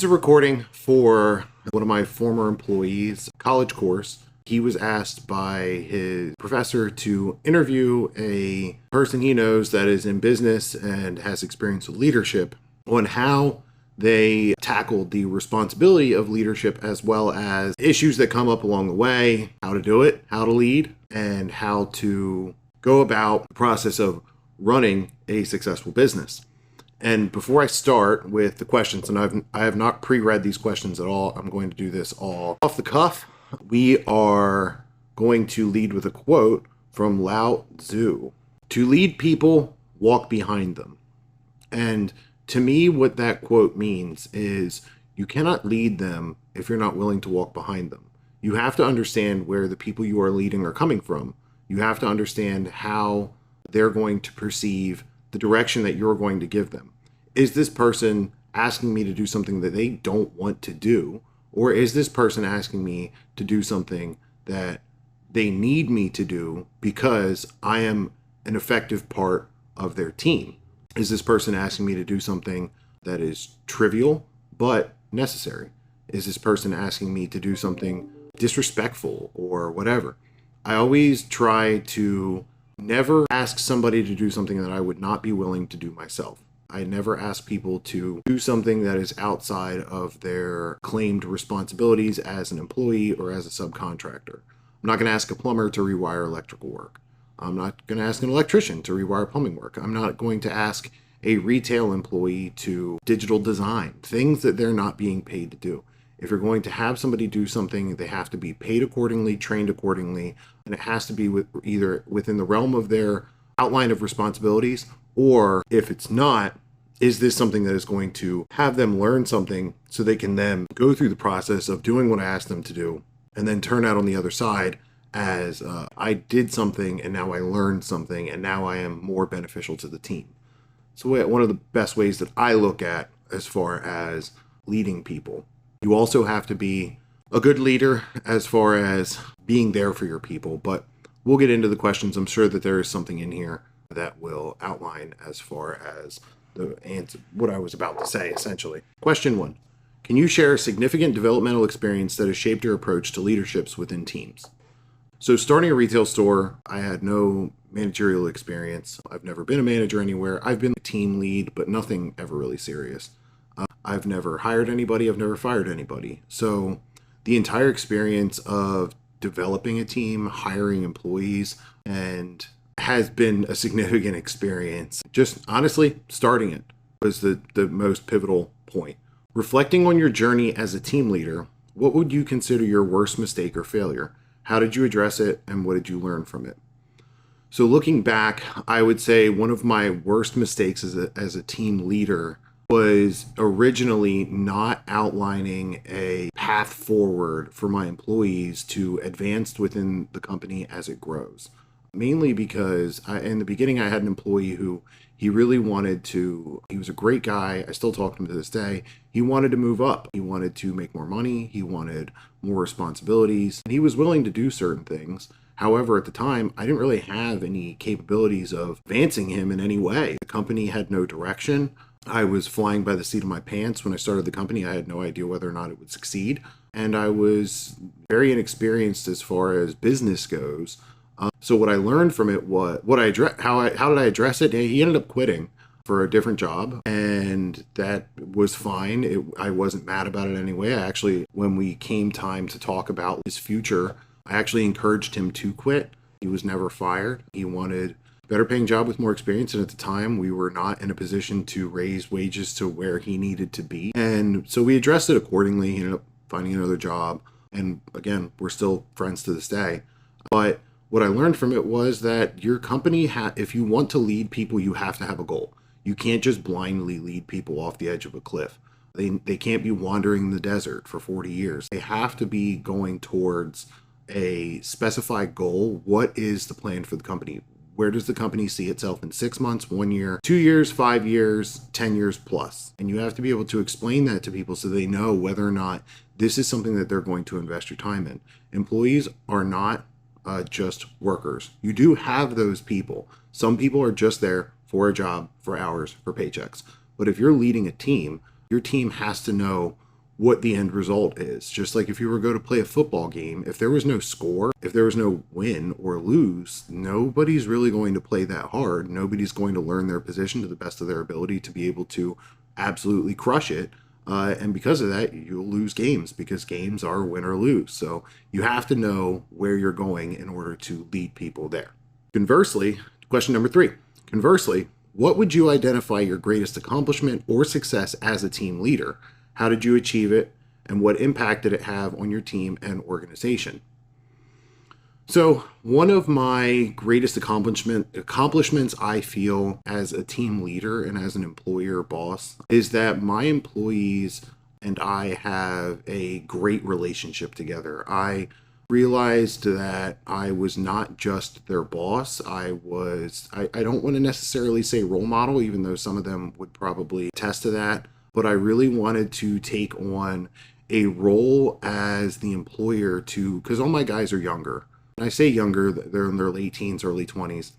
It's a recording for one of my former employees' college course. He was asked by his professor to interview a person he knows that is in business and has experience with leadership on how they tackled the responsibility of leadership as well as issues that come up along the way, how to do it, how to lead, and how to go about the process of running a successful business. And before I start with the questions, and I have not pre-read these questions at all, I'm going to do this all off the cuff. We are going to lead with a quote from Lao Tzu. To lead people, walk behind them. And to me, what that quote means is you cannot lead them if you're not willing to walk behind them. You have to understand where the people you are leading are coming from. You have to understand how they're going to perceive the direction that you're going to give them. Is this person asking me to do something that they don't want to do? Or is this person asking me to do something that they need me to do because I am an effective part of their team? Is this person asking me to do something that is trivial but necessary? Is this person asking me to do something disrespectful or whatever? I always try to never ask somebody to do something that I would not be willing to do myself. I never ask people to do something that is outside of their claimed responsibilities as an employee or as a subcontractor. I'm not going to ask a plumber to rewire electrical work. I'm not going to ask an electrician to rewire plumbing work. I'm not going to ask a retail employee to digital design, things that they're not being paid to do. If you're going to have somebody do something, they have to be paid accordingly, trained accordingly, and it has to be either within the realm of their outline of responsibilities, or if it's not, is this something that is going to have them learn something so they can then go through the process of doing what I asked them to do and then turn out on the other side as I did something and now I learned something and now I am more beneficial to the team. So one of the best ways that I look at as far as leading people. You also have to be a good leader as far as being there for your people, but we'll get into the questions. I'm sure that there is something in here that will outline as far as the answer, what I was about to say, essentially. Question 1. Can you share a significant developmental experience that has shaped your approach to leaderships within teams? So starting a retail store, I had no managerial experience. I've never been a manager anywhere. I've been a team lead, but nothing ever really serious. I've never hired anybody. I've never fired anybody. So the entire experience of developing a team, hiring employees, and has been a significant experience. Just honestly, starting it was the most pivotal point. Reflecting on your journey as a team leader, what would you consider your worst mistake or failure? How did you address it, and what did you learn from it? So looking back, I would say one of my worst mistakes as a team leader was originally not outlining a path forward for my employees to advance within the company as it grows. Mainly because in the beginning I had an employee who he really wanted to, he was a great guy. I still talk to him to this day. He wanted to move up. He wanted to make more money. He wanted more responsibilities. And he was willing to do certain things. However, at the time, I didn't really have any capabilities of advancing him in any way. The company had no direction. I was flying by the seat of my pants. When I started the company, I had no idea whether or not it would succeed. And I was very inexperienced as far as business goes. So what I learned from it was how did I address it? He ended up quitting for a different job, and that was fine. I wasn't mad about it anyway. I actually, when we came time to talk about his future, I actually encouraged him to quit. He was never fired. He wanted a better paying job with more experience, and at the time we were not in a position to raise wages to where he needed to be. And so we addressed it accordingly. He ended up finding another job, and again, we're still friends to this day. But what I learned from it was that your company, if you want to lead people, you have to have a goal. You can't just blindly lead people off the edge of a cliff. They can't be wandering in the desert for 40 years. They have to be going towards a specified goal. What is the plan for the company? Where does the company see itself in 6 months, 1 year, 2 years, 5 years, 10 years plus? And you have to be able to explain that to people so they know whether or not this is something that they're going to invest your time in. Employees are not just workers. You do have those people. Some people are just there for a job, for hours, for paychecks. But if you're leading a team, your team has to know what the end result is. Just like if you were to go to play a football game, if there was no score, if there was no win or lose, nobody's really going to play that hard. Nobody's going to learn their position to the best of their ability to be able to absolutely crush it. And because of that, you'll lose games because games are win or lose. So you have to know where you're going in order to lead people there. Conversely, question number 3. Conversely, what would you identify your greatest accomplishment or success as a team leader? How did you achieve it? And what impact did it have on your team and organization? So one of my greatest accomplishments I feel as a team leader and as an employer boss is that my employees and I have a great relationship together. I realized that I was not just their boss. I don't want to necessarily say role model, even though some of them would probably attest to that, but I really wanted to take on a role as the employer because all my guys are younger. And I say younger, they're in their late teens, early 20s.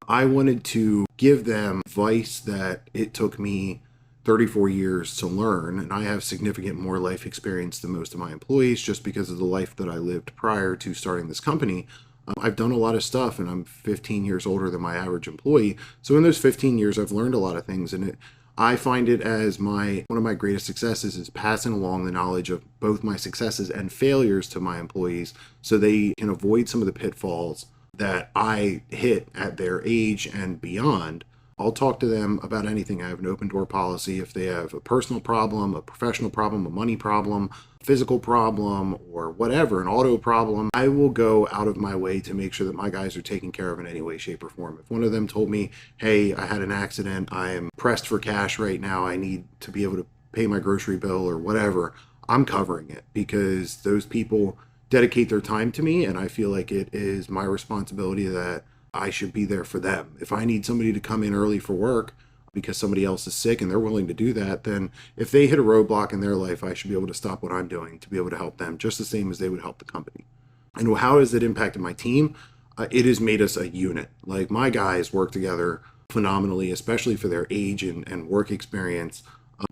I wanted to give them advice that it took me 34 years to learn, and I have significant more life experience than most of my employees just because of the life that I lived prior to starting this company. I've done a lot of stuff, and I'm 15 years older than my average employee. So in those 15 years, I've learned a lot of things, and I find it as one of my greatest successes is passing along the knowledge of both my successes and failures to my employees so they can avoid some of the pitfalls that I hit at their age and beyond. I'll talk to them about anything. I have an open door policy. If they have a personal problem, a professional problem, a money problem, physical problem, or whatever, an auto problem, I will go out of my way to make sure that my guys are taken care of in any way, shape, or form. If one of them told me, hey, I had an accident, I am pressed for cash right now, I need to be able to pay my grocery bill or whatever, I'm covering it because those people dedicate their time to me, and I feel like it is my responsibility that I should be there for them. If I need somebody to come in early for work because somebody else is sick and they're willing to do that, then if they hit a roadblock in their life, I should be able to stop what I'm doing to be able to help them just the same as they would help the company. And how has it impacted my team? It has made us a unit. Like my guys work together phenomenally, especially for their age and work experience.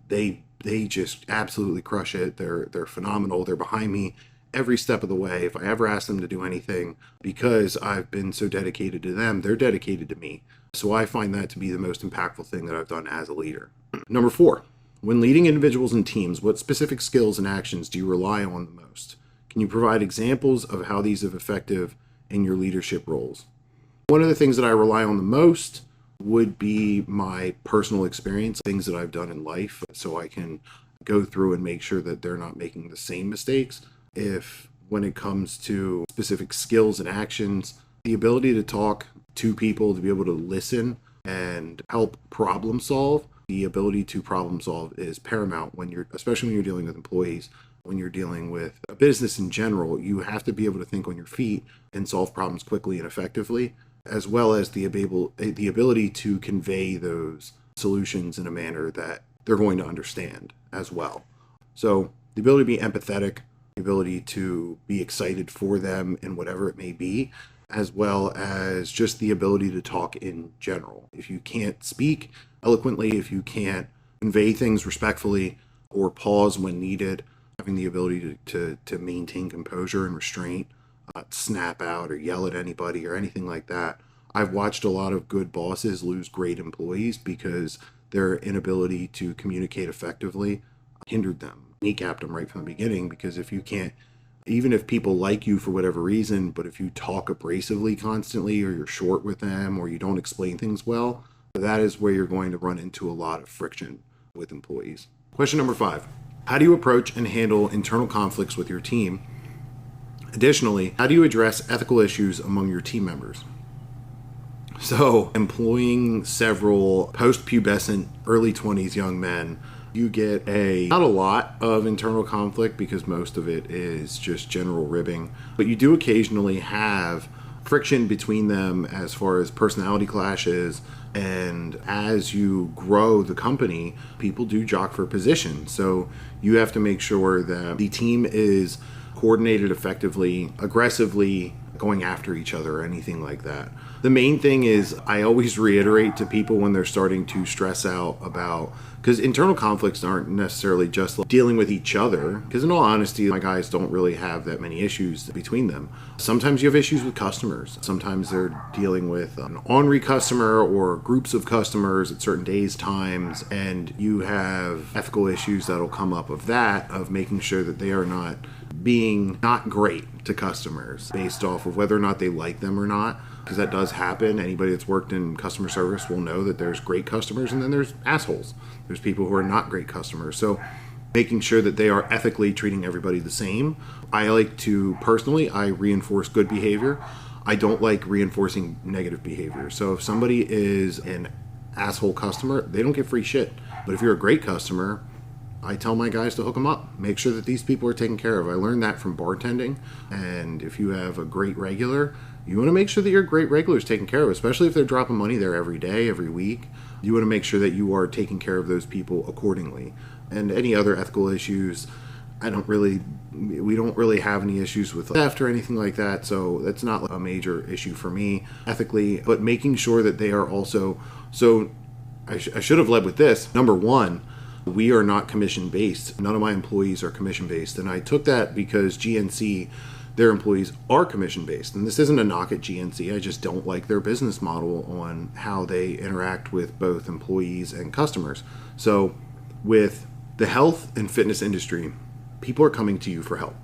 They just absolutely crush it. They're phenomenal. They're behind me every step of the way. If I ever ask them to do anything, because I've been so dedicated to them, they're dedicated to me. So I find that to be the most impactful thing that I've done as a leader. Number 4, when leading individuals and teams, what specific skills and actions do you rely on the most? Can you provide examples of how these are effective in your leadership roles? One of the things that I rely on the most would be my personal experience, things that I've done in life, so I can go through and make sure that they're not making the same mistakes. When it comes to specific skills and actions, the ability to talk to people, to be able to listen and help problem solve, the ability to problem solve is paramount especially when you're dealing with employees, when you're dealing with a business in general. You have to be able to think on your feet and solve problems quickly and effectively, as well as the ability to convey those solutions in a manner that they're going to understand as well. So the ability to be empathetic, the ability to be excited for them in whatever it may be, as well as just the ability to talk in general. If you can't speak eloquently, if you can't convey things respectfully or pause when needed, having the ability to maintain composure and restraint, not snap out or yell at anybody or anything like that. I've watched a lot of good bosses lose great employees because their inability to communicate effectively hindered them, kneecapped them right from the beginning. Because if you can't, even if people like you for whatever reason, but if you talk abrasively constantly, or you're short with them, or you don't explain things well, that is where you're going to run into a lot of friction with employees. Question number 5, how do you approach and handle internal conflicts with your team? Additionally, how do you address ethical issues among your team members? So, employing several post-pubescent, early 20s young men, you get not a lot of internal conflict because most of it is just general ribbing, but you do occasionally have friction between them as far as personality clashes. And as you grow the company, people do jock for position. So you have to make sure that the team is coordinated effectively, aggressively going after each other or anything like that. The main thing is I always reiterate to people when they're starting to stress out about, because internal conflicts aren't necessarily just like dealing with each other, because in all honesty, my guys don't really have that many issues between them. Sometimes you have issues with customers. Sometimes they're dealing with an ornery customer or groups of customers at certain days, times, and you have ethical issues that'll come up of that, of making sure that they are not being not great to customers based off of whether or not they like them or not, because that does happen. Anybody that's worked in customer service will know that there's great customers and then there's assholes. There's people who are not great customers. So making sure that they are ethically treating everybody the same. I like to, personally, I reinforce good behavior. I don't like reinforcing negative behavior. So if somebody is an asshole customer, they don't get free shit. But if you're a great customer, I tell my guys to hook them up. Make sure that these people are taken care of. I learned that from bartending. And if you have a great regular, you want to make sure that your great regular is taken care of, especially if they're dropping money there every day, every week. You want to make sure that you are taking care of those people accordingly. And any other ethical issues, we don't really have any issues with theft or anything like that. So that's not a major issue for me ethically, but making sure that they are also, so I should have led with this. Number one, we are not commission-based. None of my employees are commission-based. And I took that because GNC, their employees are commission-based. And this isn't a knock at GNC. I just don't like their business model on how they interact with both employees and customers. So with the health and fitness industry, people are coming to you for help.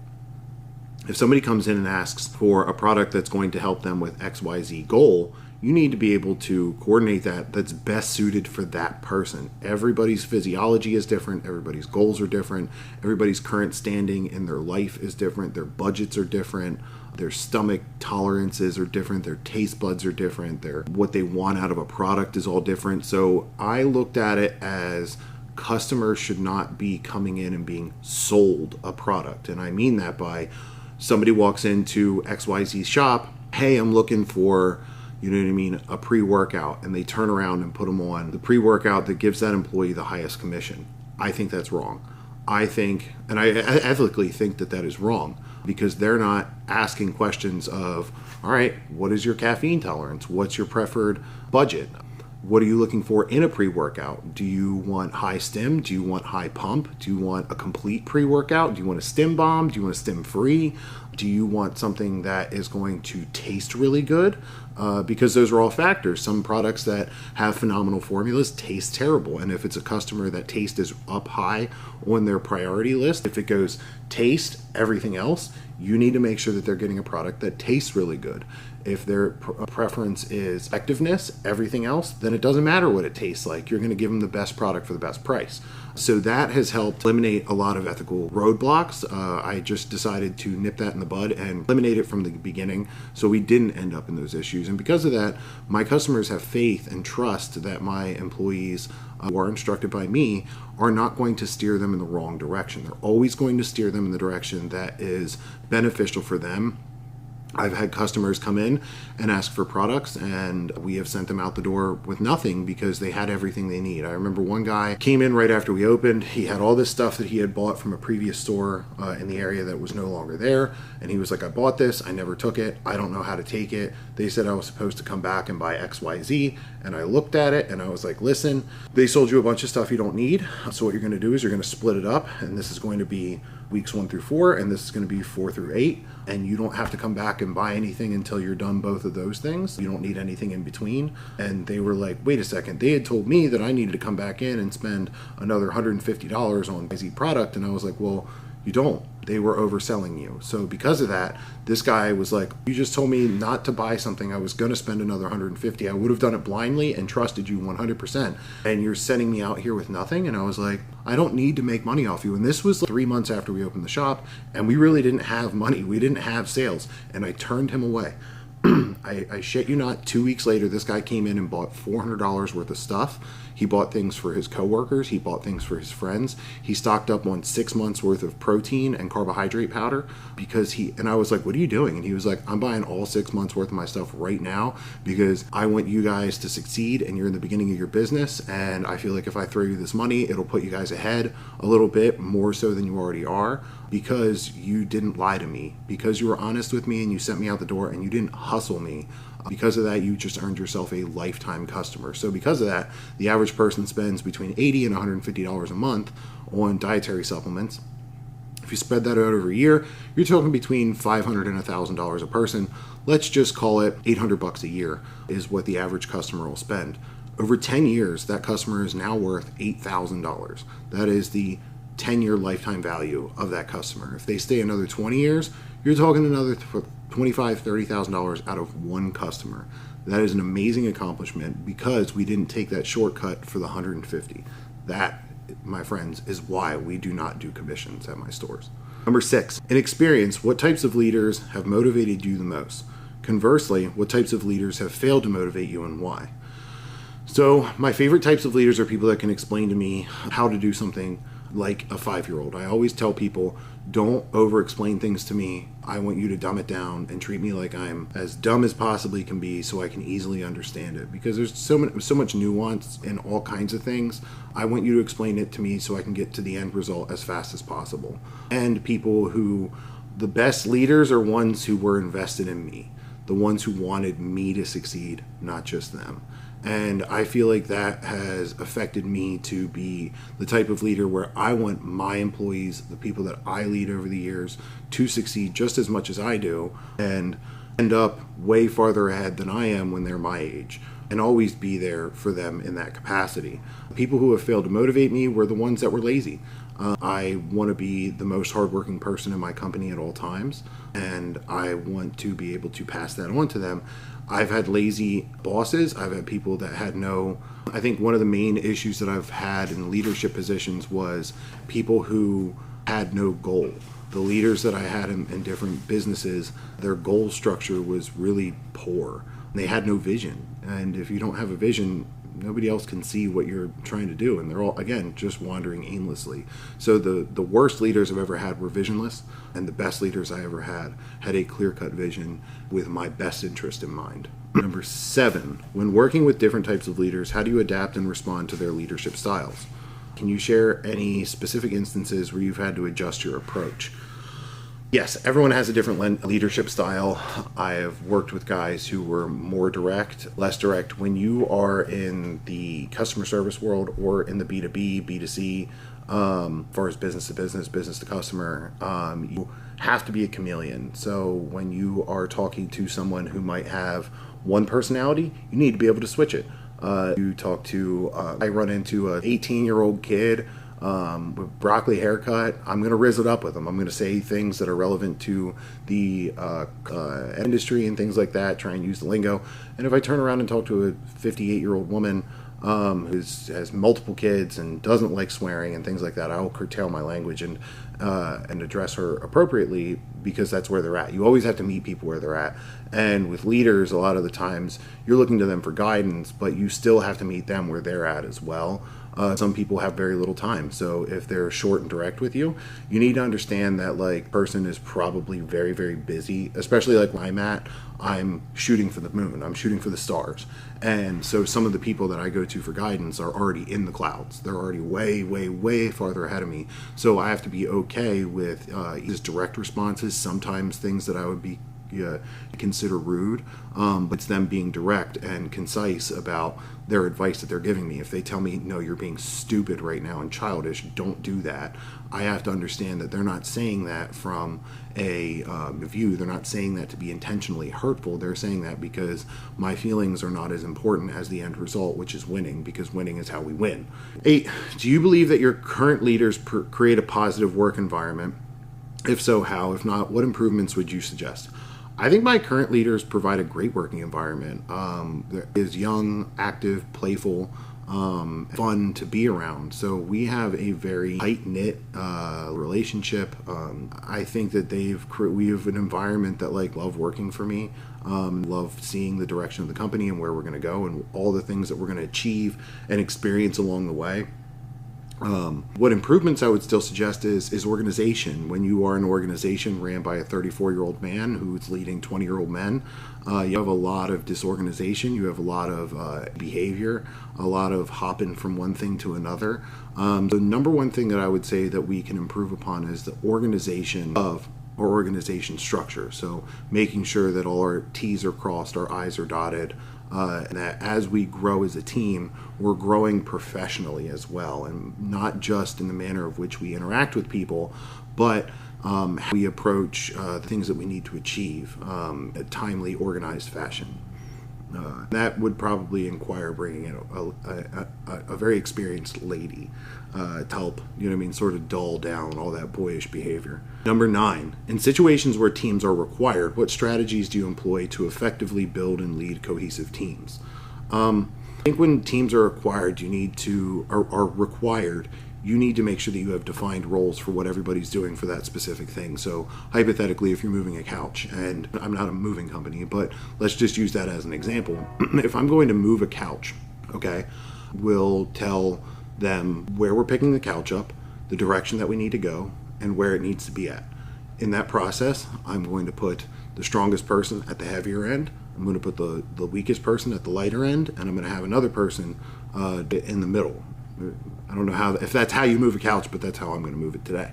If somebody comes in and asks for a product that's going to help them with XYZ goal, you need to be able to coordinate that's best suited for that person. Everybody's physiology is different. Everybody's goals are different. Everybody's current standing in their life is different. Their budgets are different. Their stomach tolerances are different. Their taste buds are different. What they want out of a product is all different. So I looked at it as customers should not be coming in and being sold a product. And I mean that by somebody walks into XYZ shop, hey, I'm looking for, you know what I mean, a pre-workout, and they turn around and put them on the pre-workout that gives that employee the highest commission. I think that's wrong. I think, and I ethically think that is wrong, because they're not asking questions of, all right, what is your caffeine tolerance? What's your preferred budget? What are you looking for in a pre-workout? Do you want high stim? Do you want high pump? Do you want a complete pre-workout? Do you want a stim bomb? Do you want a stim free? Do you want something that is going to taste really good? Because those are all factors. Some products that have phenomenal formulas taste terrible. And if it's a customer that taste is up high on their priority list, if it goes taste, everything else, you need to make sure that they're getting a product that tastes really good. If their preference is effectiveness, everything else, then it doesn't matter what it tastes like. You're going to give them the best product for the best price. So that has helped eliminate a lot of ethical roadblocks. I just decided to nip that in the bud and eliminate it from the beginning, so we didn't end up in those issues. And because of that, my customers have faith and trust that my employees who are instructed by me are not going to steer them in the wrong direction. They're always going to steer them in the direction that is beneficial for them. I've had customers come in and ask for products, and we have sent them out the door with nothing because they had everything they need. I remember one guy came in right after we opened. He had all this stuff that he had bought from a previous store in the area that was no longer there. And he was like, I bought this. I never took it. I don't know how to take it. They said I was supposed to come back and buy XYZ. And I looked at it and I was like, listen, they sold you a bunch of stuff you don't need. So what you're going to do is you're going to split it up. And this is going to be weeks 1 through 4, and this is going to be 4 through 8. And you don't have to come back and buy anything until you're done both of those things. You don't need anything in between. And they were like, wait a second. They had told me that I needed to come back in and spend another $150 on XYZ product. And I was like, well, you don't. They were overselling you. So because of that, this guy was like, you just told me not to buy something. I was going to spend another $150. I would have done it blindly and trusted you 100%. And you're sending me out here with nothing. And I was like, I don't need to make money off you. And this was 3 months after we opened the shop, and we really didn't have money. We didn't have sales. And I turned him away. I shit you not, 2 weeks later, this guy came in and bought $400 worth of stuff. He bought things for his coworkers. He bought things for his friends. He stocked up on 6 months worth of protein and carbohydrate powder and I was like, what are you doing? And he was like, I'm buying all 6 months worth of my stuff right now because I want you guys to succeed and you're in the beginning of your business. And I feel like if I throw you this money, it'll put you guys ahead a little bit more so than you already are, because you didn't lie to me, because you were honest with me and you sent me out the door and you didn't hustle me. Because of that, you just earned yourself a lifetime customer. So because of that, the average person spends between $80 and $150 a month on dietary supplements. If you spread that out over a year, you're talking between $500 and $1,000 a person. Let's just call it $800 a year is what the average customer will spend. Over 10 years, that customer is now worth $8,000. That is the 10-year lifetime value of that customer. If they stay another 20 years, you're talking another $25,000, $30,000 out of one customer. That is an amazing accomplishment because we didn't take that shortcut for the 150. That, my friends, is why we do not do commissions at my stores. Number 6, in experience, what types of leaders have motivated you the most? Conversely, what types of leaders have failed to motivate you and why? So my favorite types of leaders are people that can explain to me how to do something like a 5-year-old. I always tell people, don't over-explain things to me. I want you to dumb it down and treat me like I'm as dumb as possibly can be so I can easily understand it. Because there's so much nuance in all kinds of things. I want you to explain it to me so I can get to the end result as fast as possible. And the best leaders are ones who were invested in me. The ones who wanted me to succeed, not just them. And I feel like that has affected me to be the type of leader where I want my employees, the people that I lead over the years, to succeed just as much as I do and end up way farther ahead than I am when they're my age, and always be there for them in that capacity. People who have failed to motivate me were the ones that were lazy. I want to be the most hardworking person in my company at all times, and I want to be able to pass that on to them. I've had lazy bosses. I've had people that had I think one of the main issues that I've had in leadership positions was people who had no goal. The leaders that I had in different businesses, their goal structure was really poor. They had no vision. And if you don't have a vision, nobody else can see what you're trying to do. And they're all, again, just wandering aimlessly. So the worst leaders I've ever had were visionless. And the best leaders I ever had a clear-cut vision with my best interest in mind. Number 7, when working with different types of leaders, how do you adapt and respond to their leadership styles? Can you share any specific instances where you've had to adjust your approach? Yes, everyone has a different leadership style. I have worked with guys who were more direct, less direct. When you are in the customer service world or in the B2B, B2C, as far as business to business, business to customer, you have to be a chameleon. So when you are talking to someone who might have one personality, you need to be able to switch it. I run into an 18-year-old kid with broccoli haircut. I'm going to rizz it up with them. I'm going to say things that are relevant to the industry and things like that, try and use the lingo. And if I turn around and talk to a 58-year-old woman who has multiple kids and doesn't like swearing and things like that, I will curtail my language and address her appropriately, because that's where they're at. You always have to meet people where they're at. And with leaders, a lot of the times you're looking to them for guidance, but you still have to meet them where they're at as well. Some people have very little time. So if they're short and direct with you, you need to understand that person is probably very, very busy, especially where I'm at. I'm shooting for the moon. I'm shooting for the stars. And so some of the people that I go to for guidance are already in the clouds. They're already way, way, way farther ahead of me. So I have to be okay with just direct responses, sometimes things that I would be consider rude, but it's them being direct and concise about their advice that they're giving me. If they tell me, no, you're being stupid right now and childish, don't do that, I have to understand that they're not saying that from a view. They're not saying that to be intentionally hurtful. They're saying that because my feelings are not as important as the end result, which is winning, because winning is how we win. 8, do you believe that your current leaders create a positive work environment? If so, how? If not, what improvements would you suggest? I think my current leaders provide a great working environment. There is young, active, playful. fun to be around. So we have a very tight-knit relationship. I think that we have an environment that love working for me. Love seeing the direction of the company and where we're going to go and all the things that we're going to achieve and experience along the way. What improvements I would still suggest is organization. When you are an organization ran by a 34-year-old man who's leading 20-year-old men, you have a lot of disorganization, you have a lot of behavior, a lot of hopping from one thing to another. The number one thing that I would say that we can improve upon is the organization of our organization structure. So making sure that all our T's are crossed, our I's are dotted, and that as we grow as a team, we're growing professionally as well, and not just in the manner of which we interact with people, but how we approach the things that we need to achieve in a timely, organized fashion. That would probably require bringing in a very experienced lady to help, sort of dull down all that boyish behavior. Number 9, in situations where teams are required, what strategies do you employ to effectively build and lead cohesive teams? I think when teams are required, you need to make sure that you have defined roles for what everybody's doing for that specific thing. So hypothetically, if you're moving a couch, and I'm not a moving company, but let's just use that as an example. If I'm going to move a couch, okay, we'll tell them where we're picking the couch up, the direction that we need to go, and where it needs to be at. In that process, I'm going to put the strongest person at the heavier end, I'm going to put the weakest person at the lighter end, and I'm going to have another person in the middle. I don't know if that's how you move a couch, but that's how I'm going to move it today.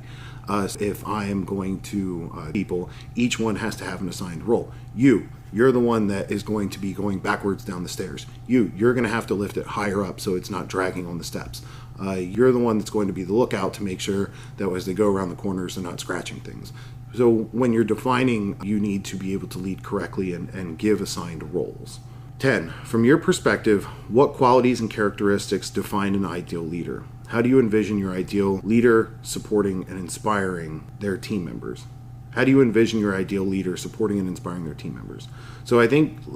If I am going to people, each one has to have an assigned role. You're the one that is going to be going backwards down the stairs. You're going to have to lift it higher up so it's not dragging on the steps. You're the one that's going to be the lookout to make sure that as they go around the corners, they're not scratching things. So when you're defining, you need to be able to lead correctly and give assigned roles. 10. From your perspective, what qualities and characteristics define an ideal leader? How do you envision your ideal leader supporting and inspiring their team members? How do you envision your ideal leader supporting and inspiring their team members? So I think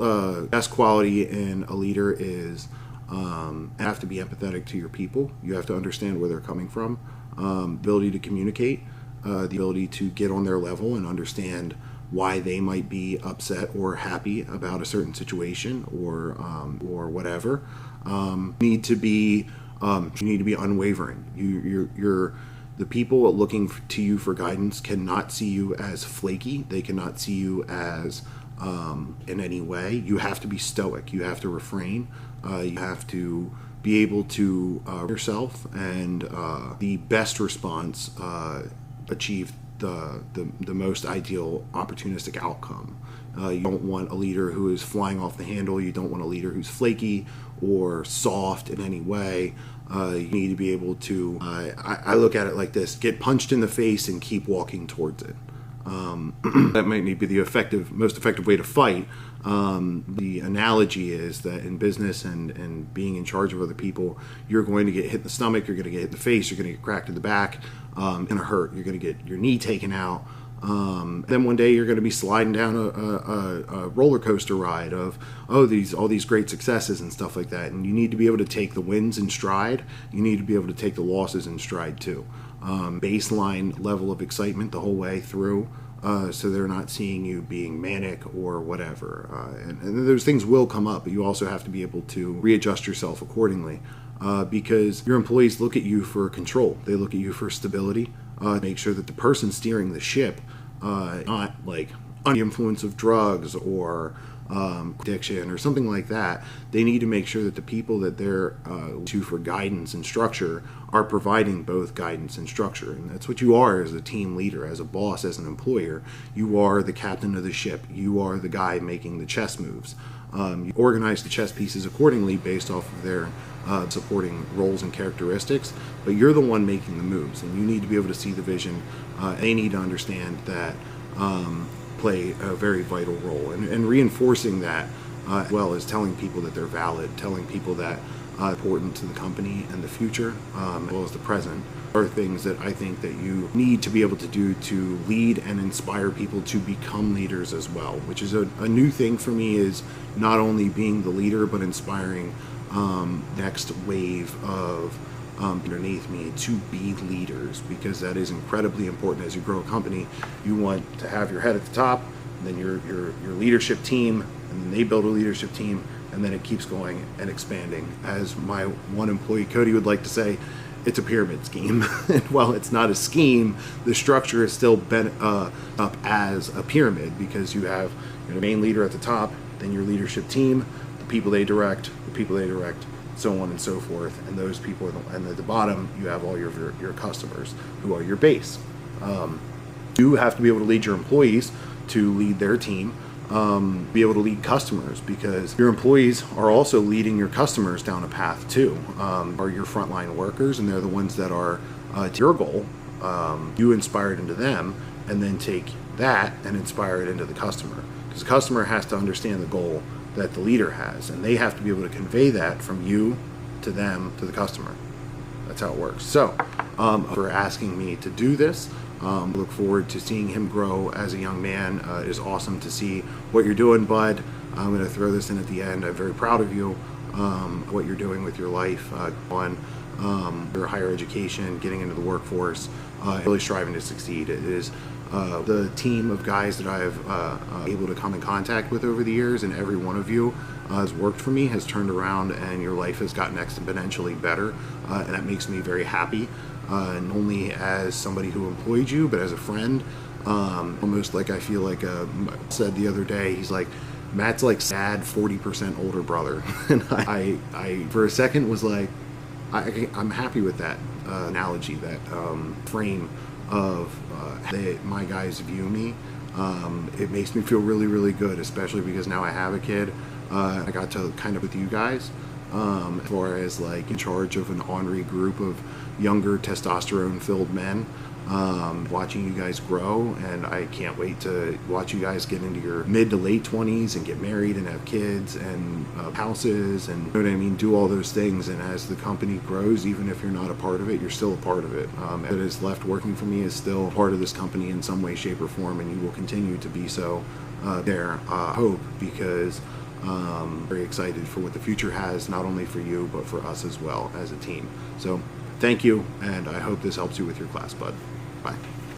best quality in a leader is have to be empathetic to your people. You have to understand where they're coming from, ability to communicate, the ability to get on their level and understand why they might be upset or happy about a certain situation or whatever. You need to be unwavering. You're the people looking to you for guidance cannot see you as flaky. They cannot see you as in any way. You have to be stoic. You have to refrain. You have to be able to yourself, and the best response achieve the most ideal opportunistic outcome. You don't want a leader who is flying off the handle. You don't want a leader who's flaky or soft in any way. You need to be able to, I look at it like this, get punched in the face and keep walking towards it. That might be the most effective way to fight. The analogy is that in business and being in charge of other people, you're going to get hit in the stomach, you're going to get hit in the face, you're going to get cracked in the back, going to hurt, you're going to get your knee taken out. Then one day you're going to be sliding down a roller coaster ride of all these great successes and stuff like that. And you need to be able to take the wins in stride. You need to be able to take the losses in stride too. Baseline level of excitement the whole way through, so they're not seeing you being manic or whatever. And those things will come up, but you also have to be able to readjust yourself accordingly, because your employees look at you for control. They look at you for stability. Make sure that the person steering the ship not like under the influence of drugs or addiction or something like that. They need to make sure that the people that they're to for guidance and structure are providing both guidance and structure. And that's what you are as a team leader, as a boss, as an employer. You are the captain of the ship. You are the guy making the chess moves. You organize the chess pieces accordingly based off of their supporting roles and characteristics, but you're the one making the moves, and you need to be able to see the vision. They need to understand that play a very vital role, and reinforcing that as well as telling people that they're valid, telling people that important to the company and the future, as well as the present, are things that I think that you need to be able to do to lead and inspire people to become leaders as well, which is a new thing for me, is not only being the leader but inspiring next wave of underneath me to be leaders, because that is incredibly important. As you grow a company, you want to have your head at the top, and then your leadership team, and then they build a leadership team, and then it keeps going and expanding. As my one employee Cody would like to say, it's a pyramid scheme. And while it's not a scheme, the structure is still bent up as a pyramid, because you have your main leader at the top, then your leadership team, the people they direct, so on and so forth. And those people, and at the bottom, you have all your customers, who are your base. You have to be able to lead your employees to lead their team, be able to lead customers, because your employees are also leading your customers down a path too. Are your frontline workers, and they're the ones that are to your goal. You inspire it into them, and then take that and inspire it into the customer, because the customer has to understand the goal that the leader has, and they have to be able to convey that from you to them to the customer. That's how it works. So for asking me to do this, look forward to seeing him grow as a young man. It is awesome to see what you're doing, bud. I'm going to throw this in at the end. I'm very proud of you, what you're doing with your life, on your higher education, getting into the workforce, really striving to succeed. It is the team of guys that I've able to come in contact with over the years, and every one of you has worked for me, has turned around, and your life has gotten exponentially better, and that makes me very happy, not only as somebody who employed you, but as a friend. Almost like I feel like said the other day, he's like, Matt's like sad 40% older brother. And I for a second was like, I'm happy with that analogy, that frame of my guys view me. It makes me feel really, really good, especially because now I have a kid. I got to kind of with you guys, as far as like in charge of an ornery group of younger testosterone-filled men, watching you guys grow, and I can't wait to watch you guys get into your mid to late 20s and get married and have kids and houses, and you know what I mean, do all those things. And as the company grows, even if you're not a part of it, you're still a part of it. That is left working for me is still part of this company in some way, shape, or form, and you will continue to be so there. Hope, because I'm very excited for what the future has, not only for you, but for us as well as a team. So thank you, and I hope this helps you with your class, bud. Bye.